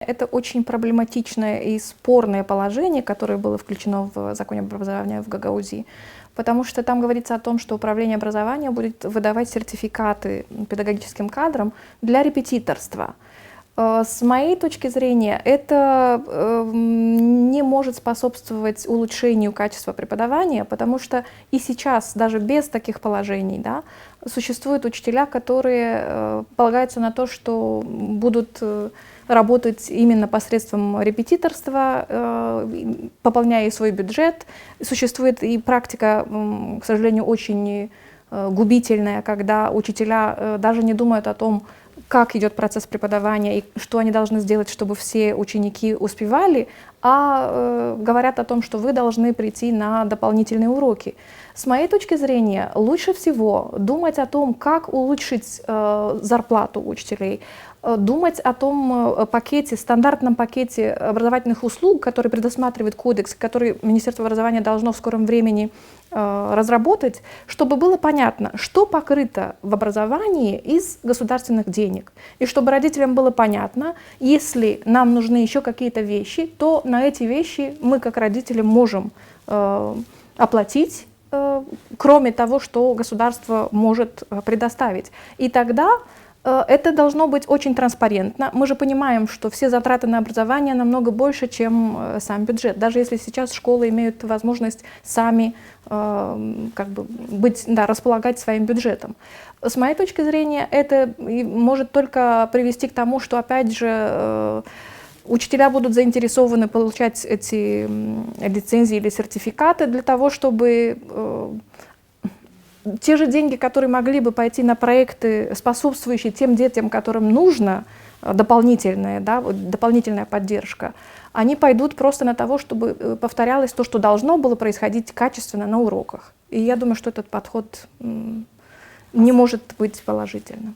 Это очень проблематичное и спорное положение, которое было включено в законе об образовании в Гагаузии, потому что там говорится о том, что управление образования будет выдавать сертификаты педагогическим кадрам для репетиторства. С моей точки зрения, это не может способствовать улучшению качества преподавания, потому что и сейчас, даже без таких положений, да, существуют учителя, которые полагаются на то, что будут работать именно посредством репетиторства, пополняя свой бюджет. Существует и практика, к сожалению, очень губительная, когда учителя даже не думают о том, как идет процесс преподавания и что они должны сделать, чтобы все ученики успевали, а говорят о том, что вы должны прийти на дополнительные уроки. С моей точки зрения, лучше всего думать о том, как улучшить зарплату учителей, думать о том пакете, стандартном пакете образовательных услуг, который предусматривает кодекс, который Министерство образования должно в скором времени разработать, чтобы было понятно, что покрыто в образовании из государственных денег. И чтобы родителям было понятно, если нам нужны еще какие-то вещи, то на эти вещи мы, как родители, можем оплатить, кроме того, что государство может предоставить. И тогда это должно быть очень транспарентно. Мы же понимаем, что все затраты на образование намного больше, чем сам бюджет. Даже если сейчас школы имеют возможность сами располагать своим бюджетом. С моей точки зрения, это может только привести к тому, что, опять же, учителя будут заинтересованы получать эти лицензии или сертификаты для того, чтобы те же деньги, которые могли бы пойти на проекты, способствующие тем детям, которым нужна дополнительная поддержка, они пойдут просто на того, чтобы повторялось то, что должно было происходить качественно на уроках. И я думаю, что этот подход не может быть положительным.